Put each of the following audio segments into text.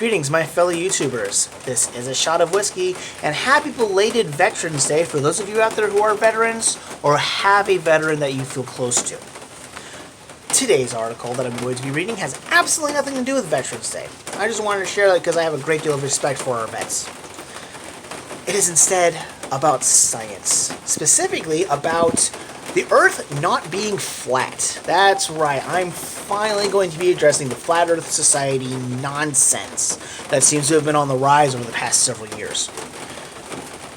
Greetings, my fellow YouTubers. This is a shot of whiskey, and happy belated Veterans Day for those of you out there who are veterans or have a veteran that you feel close to. Today's article that I'm going to be reading has absolutely nothing to do with Veterans Day. I just wanted to share that because I have a great deal of respect for our vets. It is instead about science, specifically about the Earth not being flat. That's right, I'm finally going to be addressing the Flat Earth Society nonsense that seems to have been on the rise over the past several years.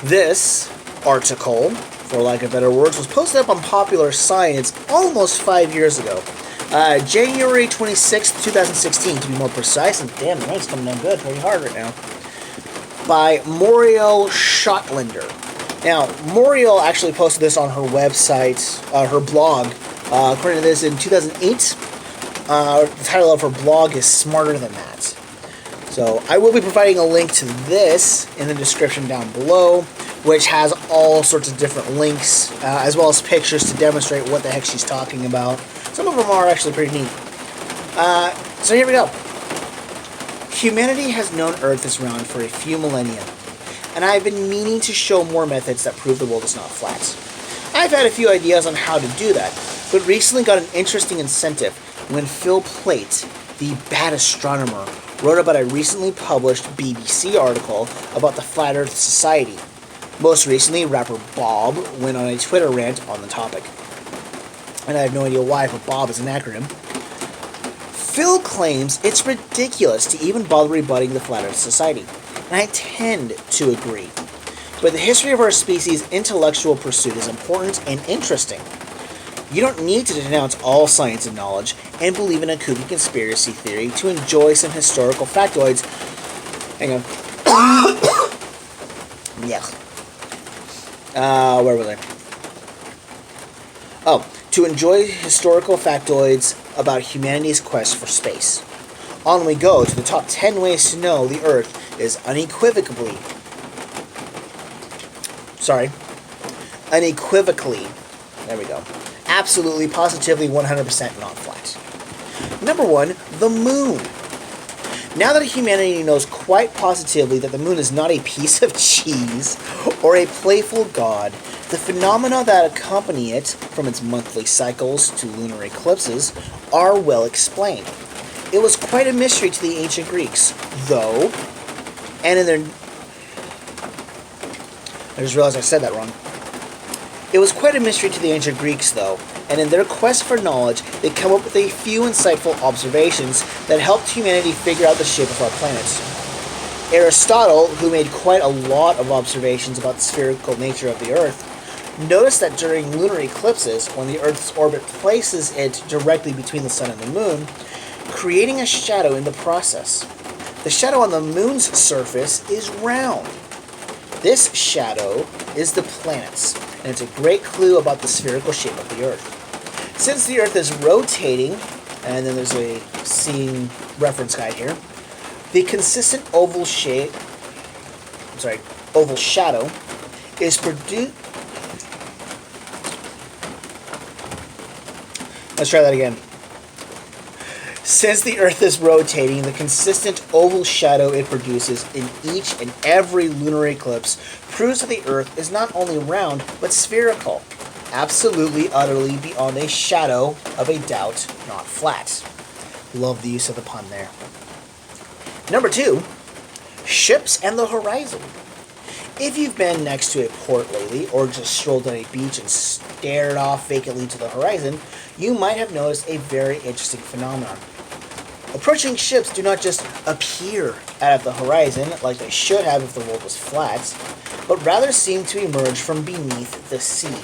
This article, for lack of better words, was posted up on Popular Science almost 5 years ago. January 26th, 2016 to be more precise, and damn, the rain's coming down good, pretty hard right now, by Muriel Schottlaender. Now, Muriel actually posted this on her website, her blog. According to this, in 2008, the title of her blog is Smarter Than That. So, I will be providing a link to this in the description down below, which has all sorts of different links, as well as pictures to demonstrate what the heck she's talking about. Some of them are actually pretty neat. So here we go. Humanity has known Earth is round for a few millennia, and I've been meaning to show more methods that prove the world is not flat. I've had a few ideas on how to do that, but recently got an interesting incentive when Phil Plait, the bad astronomer, wrote about a recently published BBC article about the Flat Earth Society. Most recently, rapper Bob went on a Twitter rant on the topic. And I have no idea why, but Bob is an acronym. Phil claims it's ridiculous to even bother rebutting the Flat Earth Society, and I tend to agree. But the history of our species' intellectual pursuit is important and interesting. You don't need to denounce all science and knowledge and believe in a kooky conspiracy theory to enjoy some historical factoids. Hang on. Yeah. Where was I? Oh, to enjoy historical factoids about humanity's quest for space. On we go to the top 10 ways to know the Earth is unequivocally, there we go, absolutely, positively, 100% not flat. Number 1, the moon. Now that humanity knows quite positively that the moon is not a piece of cheese or a playful god, the phenomena that accompany it, from its monthly cycles to lunar eclipses, are well explained. It was quite a mystery to the ancient Greeks, though, and in their... I just realized I said that wrong. It was quite a mystery to the ancient Greeks, though, and in their quest for knowledge, they come up with a few insightful observations that helped humanity figure out the shape of our planet. Aristotle, who made quite a lot of observations about the spherical nature of the Earth, noticed that during lunar eclipses, when the Earth's orbit places it directly between the Sun and the Moon, creating a shadow in the process. The shadow on the Moon's surface is round. This shadow is the planets, and it's a great clue about the spherical shape of the Earth. Since the Earth is rotating, and then there's a scene reference guide here, the consistent oval shadow is produced... Let's try that again. Since the Earth is rotating, the consistent oval shadow it produces in each and every lunar eclipse proves that the Earth is not only round, but spherical. Absolutely, utterly, beyond a shadow of a doubt, not flat. Love the use of the pun there. Number 2, ships and the horizon. If you've been next to a port lately, or just strolled on a beach and stared off vacantly to the horizon, you might have noticed a very interesting phenomenon. Approaching ships do not just appear at the horizon, like they should have if the world was flat, but rather seem to emerge from beneath the sea.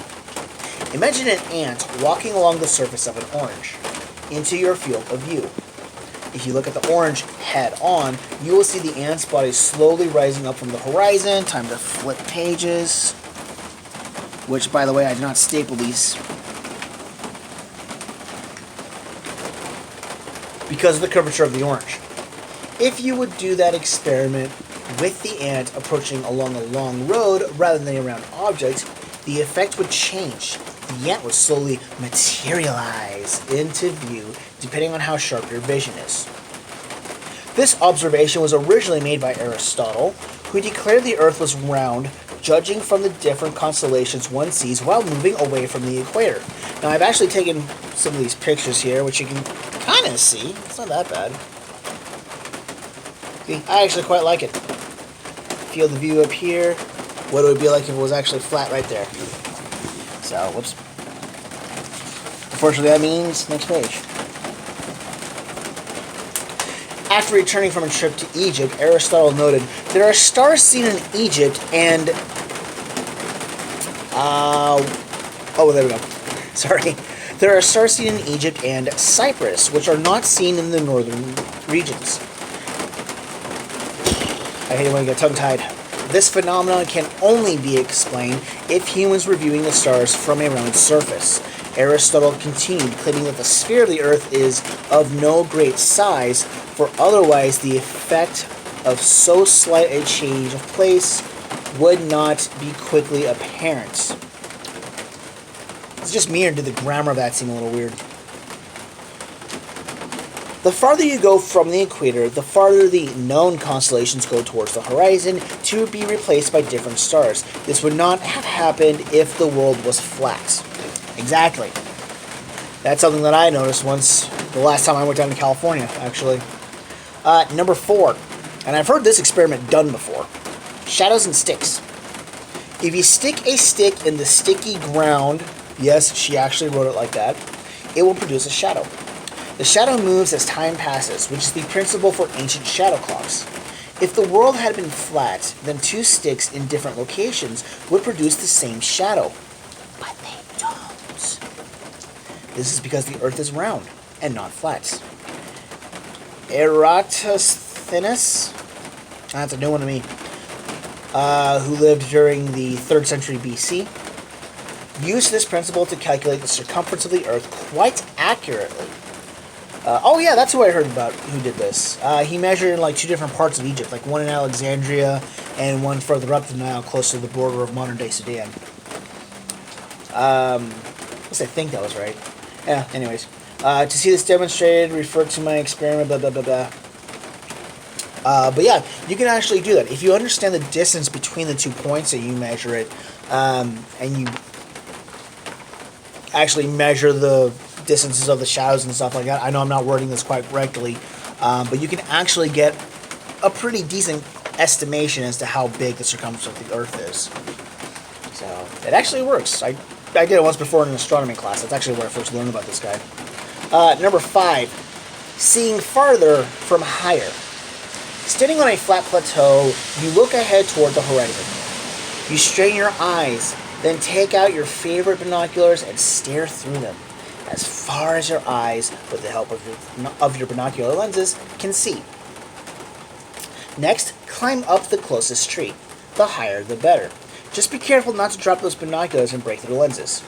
Imagine an ant walking along the surface of an orange, into your field of view. If you look at the orange head on, you will see the ant's body slowly rising up from the horizon. Time to flip pages. Which, by the way, I did not staple these because of the curvature of the orange. If you would do that experiment with the ant approaching along a long road rather than a round object, the effect would change. The ant would slowly materialize into view depending on how sharp your vision is. This observation was originally made by Aristotle, who declared the Earth was round, judging from the different constellations one sees while moving away from the equator. Now, I've actually taken some of these pictures here, which you can kind of see. It's not that bad. See, I actually quite like it. Feel the view up here. What it would be like if it was actually flat right there. So, whoops. Unfortunately, that means next page. After returning from a trip to Egypt, Aristotle noted, there are stars seen in Egypt and... oh, there we go. Sorry. There are stars seen in Egypt and Cyprus, which are not seen in the northern regions. I hate it when I get tongue-tied. This phenomenon can only be explained if humans were viewing the stars from a round surface. Aristotle continued, claiming that the sphere of the Earth is of no great size, for otherwise the effect of so slight a change of place would not be quickly apparent. It's just me, or did the grammar of that seem a little weird? The farther you go from the equator, the farther the known constellations go towards the horizon to be replaced by different stars. This would not have happened if the world was flat. Exactly. That's something that I noticed once, the last time I went down to California, actually. Number 4, and I've heard this experiment done before. Shadows and sticks. If you stick a stick in the sticky ground, yes, she actually wrote it like that, it will produce a shadow. The shadow moves as time passes, which is the principle for ancient shadow clocks. If the world had been flat, then 2 sticks in different locations would produce the same shadow. But they don't. This is because the Earth is round and not flat. Eratosthenes, that's a new one to me, who lived during the 3rd century BC, used this principle to calculate the circumference of the Earth quite accurately. Oh yeah, that's who I heard about who did this. He measured in like 2 different parts of Egypt, like one in Alexandria and one further up the Nile, close to the border of modern-day Sudan. At least I think that was right. Yeah, anyways. To see this demonstrated, refer to my experiment, blah, blah, blah, blah. But yeah, you can actually do that. If you understand the distance between the 2 points and you measure it, and you actually measure the distances of the shadows and stuff like that. I know I'm not wording this quite correctly, but you can actually get a pretty decent estimation as to how big the circumference of the Earth is. So, it actually works. I did it once before in an astronomy class. That's actually where I first learned about this guy. Number 5, seeing farther from higher. Standing on a flat plateau, you look ahead toward the horizon. You strain your eyes, then take out your favorite binoculars and stare through them as far as your eyes, with the help of your binocular lenses, can see. Next, climb up the closest tree. The higher, the better. Just be careful not to drop those binoculars and break through the lenses.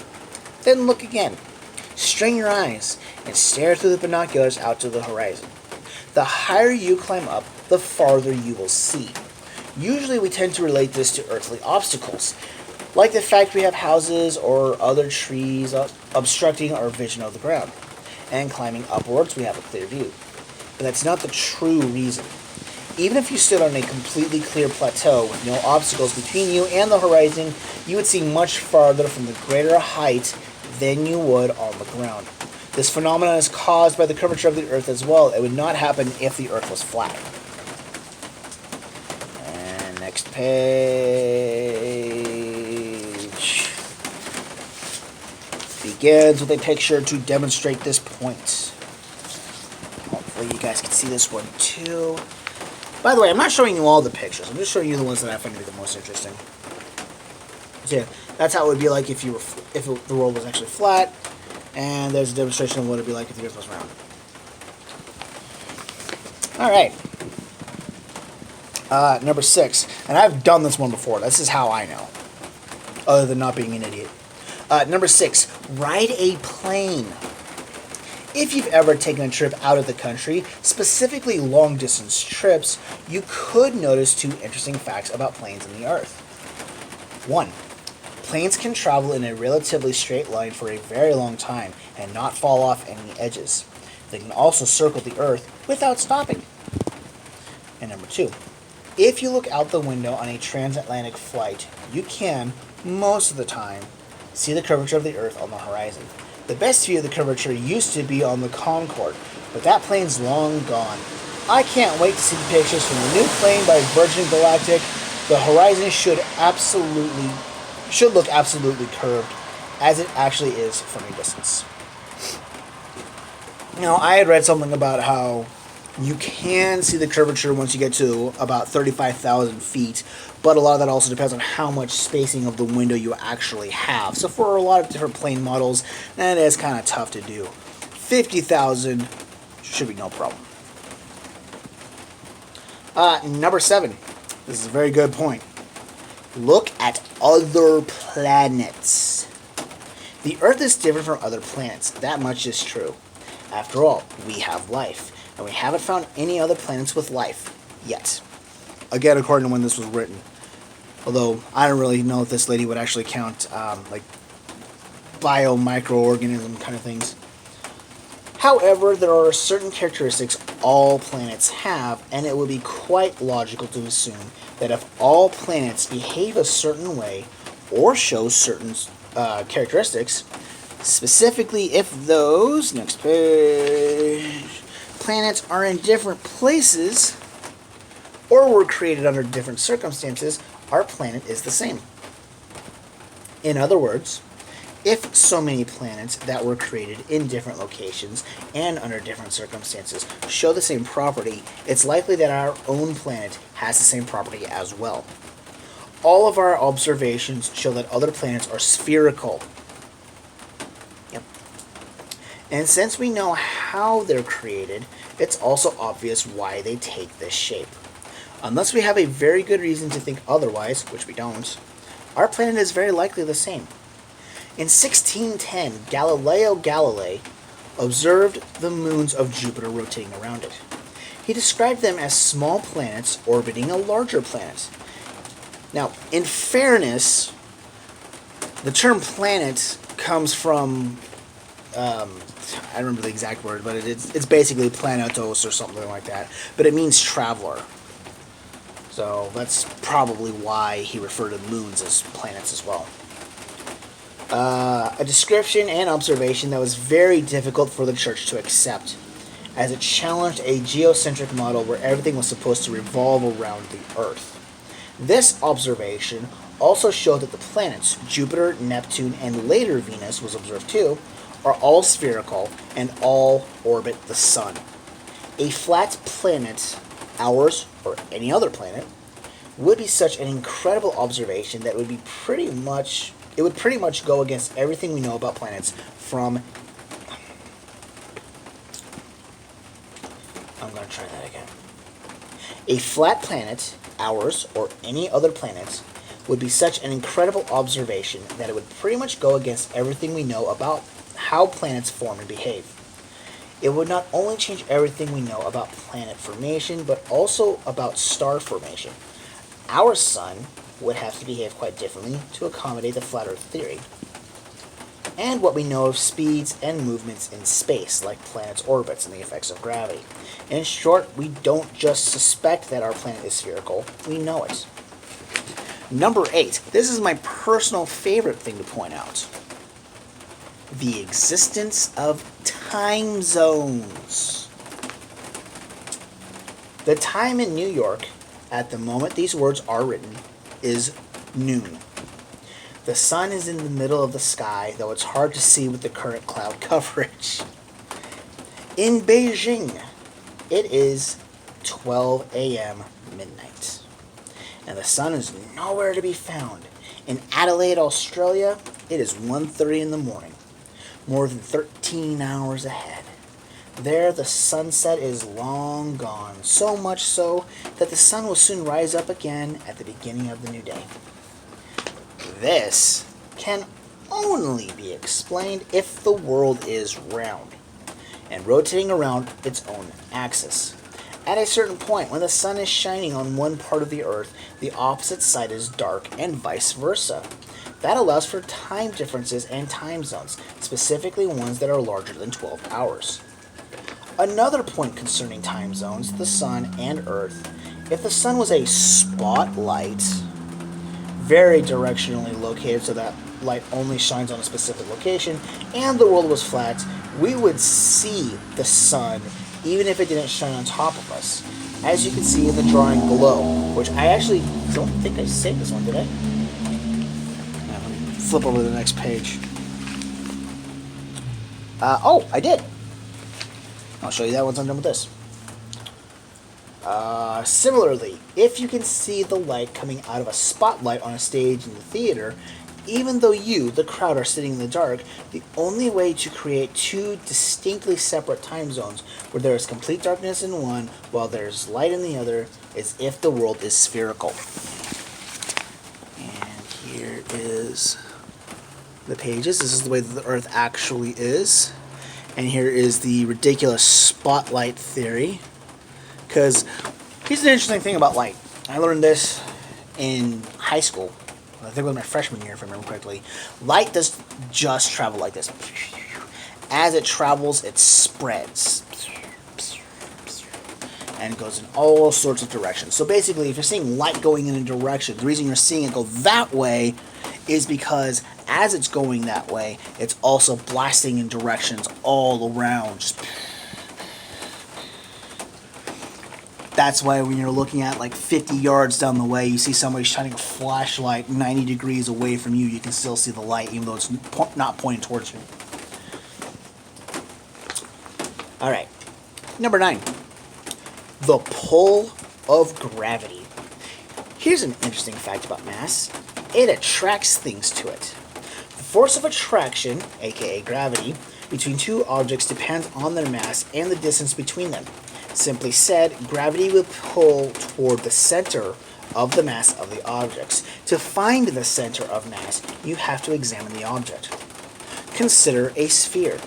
Then look again. Strain your eyes and stare through the binoculars out to the horizon. The higher you climb up, the farther you will see. Usually we tend to relate this to earthly obstacles, like the fact we have houses or other trees obstructing our vision of the ground. And climbing upwards, we have a clear view. But that's not the true reason. Even if you stood on a completely clear plateau with no obstacles between you and the horizon, you would see much farther from the greater height than you would on the ground. This phenomenon is caused by the curvature of the Earth as well. It would not happen if the Earth was flat. And next page begins with a picture to demonstrate this point. Hopefully you guys can see this one too. By the way, I'm not showing you all the pictures. I'm just showing you the ones that I find to be the most interesting. So yeah, that's how it would be like if the world was actually flat. And there's a demonstration of what it would be like if the Earth was round. Alright. Number 6. And I've done this one before. This is how I know. Other than not being an idiot. Number 6. Ride a plane. If you've ever taken a trip out of the country, specifically long-distance trips, you could notice 2 interesting facts about planes in the Earth. 1. Planes can travel in a relatively straight line for a very long time and not fall off any edges. They can also circle the Earth without stopping. Number 2. If you look out the window on a transatlantic flight, you can, most of the time, see the curvature of the Earth on the horizon. The best view of the curvature used to be on the Concorde, but that plane's long gone. I can't wait to see the pictures from the new plane by Virgin Galactic. The horizon should look absolutely curved, as it actually is from a distance. Now, I had read something about how you can see the curvature once you get to about 35,000 feet, but a lot of that also depends on how much spacing of the window you actually have. So for a lot of different plane models, that is kind of tough to do. 50,000 should be no problem. Number 7. This is a very good point. Look at other planets. The Earth is different from other planets. That much is true. After all, we have life, and we haven't found any other planets with life yet. Again, according to when this was written. Although, I don't really know if this lady would actually count, like, bio-microorganism kind of things. However, there are certain characteristics all planets have, and it would be quite logical to assume that if all planets behave a certain way, or show certain characteristics, specifically if those, next page, planets are in different places, or were created under different circumstances, our planet is the same. In other words, if so many planets that were created in different locations and under different circumstances show the same property, it's likely that our own planet has the same property as well. All of our observations show that other planets are spherical. Yep. And since we know how they're created, it's also obvious why they take this shape. Unless we have a very good reason to think otherwise, which we don't, our planet is very likely the same. In 1610, Galileo Galilei observed the moons of Jupiter rotating around it. He described them as small planets orbiting a larger planet. Now, in fairness, the term planet comes from, I don't remember the exact word, but it's basically planetos or something like that. But it means traveler. So that's probably why he referred to moons as planets as well. A description and observation that was very difficult for the church to accept, as it challenged a geocentric model where everything was supposed to revolve around the Earth. This observation also showed that the planets, Jupiter, Neptune, and later Venus was observed too, are all spherical and all orbit the Sun. A flat planet, ours or any other planet, would be such an incredible observation that it would pretty much go against everything we know about planets from... I'm going to try that again. A flat planet, ours, or any other planet, would be such an incredible observation that it would pretty much go against everything we know about how planets form and behave. It would not only change everything we know about planet formation, but also about star formation. Our sun would have to behave quite differently to accommodate the flat Earth theory, and what we know of speeds and movements in space, like planets' orbits and the effects of gravity. In short, we don't just suspect that our planet is spherical, we know it. Number 8. This is my personal favorite thing to point out. The existence of time zones. The time in New York, at the moment these words are written, is noon. The sun is in the middle of the sky, though it's hard to see with the current cloud coverage. In Beijing, it is 12 a.m. midnight, and the sun is nowhere to be found. In Adelaide, Australia, it is 1:30 in the morning, more than 13 hours ahead. There, the sunset is long gone, so much so that the sun will soon rise up again at the beginning of the new day. This can only be explained if the world is round and rotating around its own axis. At a certain point, when the sun is shining on one part of the Earth, the opposite side is dark, and vice versa. That allows for time differences and time zones, specifically ones that are larger than 12 hours. Another point concerning time zones, the Sun and Earth, if the sun was a spotlight, very directionally located so that light only shines on a specific location, and the world was flat, we would see the sun even if it didn't shine on top of us. As you can see in the drawing below, which I actually don't think I saved this one, did I? Now, let me flip over to the next page. Oh, I did. I'll show you that once I'm done with this. Similarly, if you can see the light coming out of a spotlight on a stage in the theater, even though you, the crowd, are sitting in the dark, the only way to create two distinctly separate time zones where there is complete darkness in one while there's light in the other is if the world is spherical. And here is the pages. This is the way that the Earth actually is. And here is the ridiculous spotlight theory. Because here's an interesting thing about light. I learned this in high school. I think it was my freshman year, if I remember correctly. Light does just travel like this. As it travels, it spreads. And goes in all sorts of directions. So basically, if you're seeing light going in a direction, the reason you're seeing it go that way is because as it's going that way, it's also blasting in directions all around. That's why when you're looking at like 50 yards down the way, you see somebody shining a flashlight 90 degrees away from you, you can still see the light even though it's not pointing towards you. Alright, number 9. The pull of gravity. Here's an interesting fact about mass. It attracts things to it. The force of attraction, aka gravity, between two objects depends on their mass and the distance between them. Simply said, gravity will pull toward the center of the mass of the objects. To find the center of mass, you have to examine the object. Consider a sphere.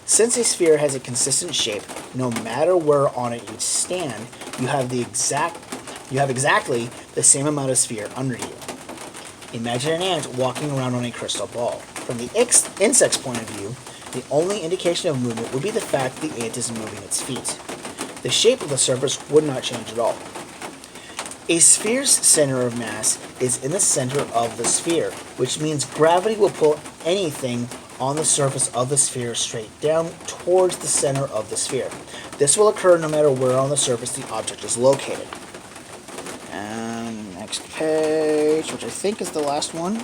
Since a sphere has a consistent shape, no matter where on it you stand, you have exactly the same amount of sphere under you. Imagine an ant walking around on a crystal ball. From the insect's point of view, the only indication of movement would be the fact the ant is moving its feet. The shape of the surface would not change at all. A sphere's center of mass is in the center of the sphere, which means gravity will pull anything on the surface of the sphere straight down towards the center of the sphere. This will occur no matter where on the surface the object is located. And next page, which I think is the last one.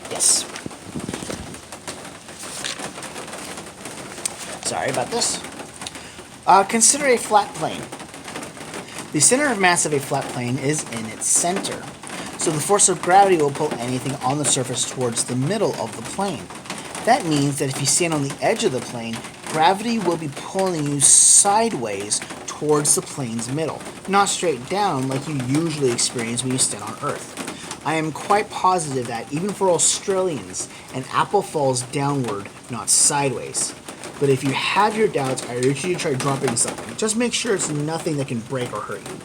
Yes. Sorry about this. Consider a flat plane. The center of mass of a flat plane is in its center, so the force of gravity will pull anything on the surface towards the middle of the plane. That means that if you stand on the edge of the plane, gravity will be pulling you sideways towards the plane's middle, not straight down like you usually experience when you stand on Earth. I am quite positive that even for Australians, an apple falls downward, not sideways. But if you have your doubts, I urge you to try dropping something. Just make sure it's nothing that can break or hurt you.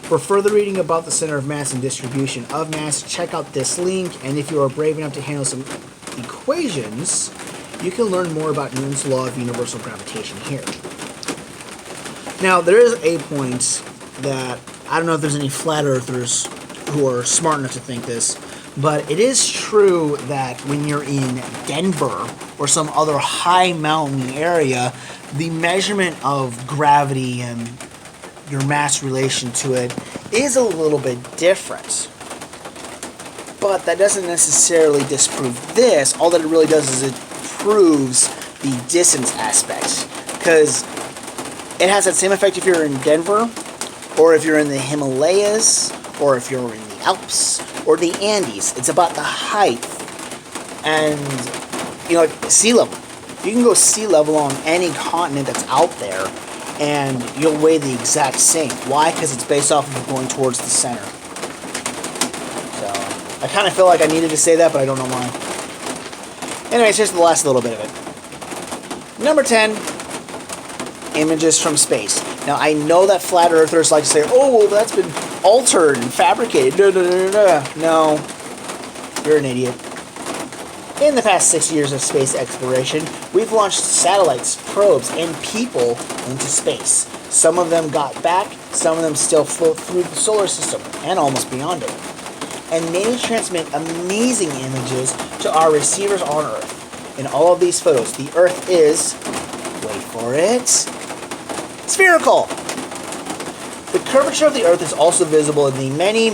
For further reading about the center of mass and distribution of mass, check out this link, and if you are brave enough to handle some equations, you can learn more about Newton's law of universal gravitation here. Now, there is a point that, I don't know if there's any flat earthers who are smart enough to think this, but it is true that when you're in Denver or some other high mountain area, the measurement of gravity and your mass relation to it is a little bit different. But that doesn't necessarily disprove this. All that it really does is it proves the distance aspect. Because it has that same effect if you're in Denver, or if you're in the Himalayas, or if you're in the Alps, or the Andes. It's about the height and, like sea level. You can go sea level on any continent that's out there, and you'll weigh the exact same. Why? Because it's based off of going towards the center. So, I kind of feel like I needed to say that, but I don't know why. Anyways, here's the last little bit of it. Number 10, images from space. Now, I know that flat earthers like to say, oh, well, that's been altered and fabricated. No, you're an idiot. In the past 6 years of space exploration, we've launched satellites, probes, and people into space. Some of them got back, some of them still float through the solar system and almost beyond it. And many transmit amazing images to our receivers on Earth. In all of these photos, the Earth is, wait for it, spherical. The curvature of the Earth is also visible in the many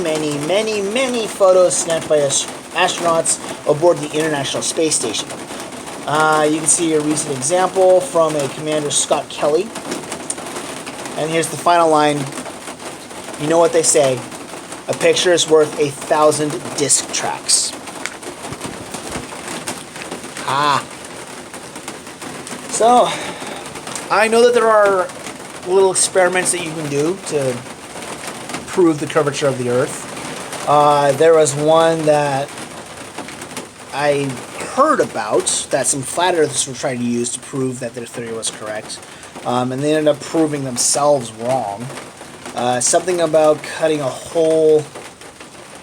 photos snapped by astronauts aboard the International Space Station. You can see a recent example from a Commander Scott Kelly. And here's the final line. You know what they say, a picture is worth 1,000 disc tracks. So, I know that there are little experiments that you can do to prove the curvature of the Earth. There was one that I heard about that some flat earthers were trying to use to prove that their theory was correct. And they ended up proving themselves wrong. Something about cutting a hole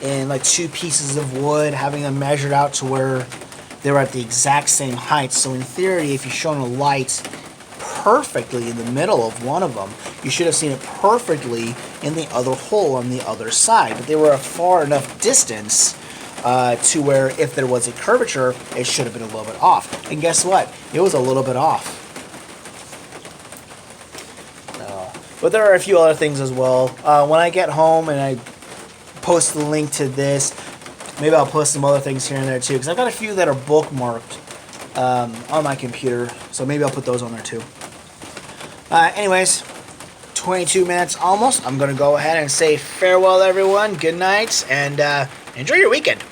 in like 2 pieces of wood, having them measured out to where they were at the exact same height. So in theory, if you shone a light perfectly in the middle of one of them, you should have seen it perfectly in the other hole on the other side. But they were a far enough distance to where if there was a curvature, it should have been a little bit off. And guess what? It was a little bit off. But there are a few other things as well. When I get home and I post the link to this, maybe I'll post some other things here and there too, because I've got a few that are bookmarked on my computer, so maybe I'll put those on there too. Anyways, 22 minutes almost. I'm going to go ahead and say farewell, everyone. Good night, and enjoy your weekend.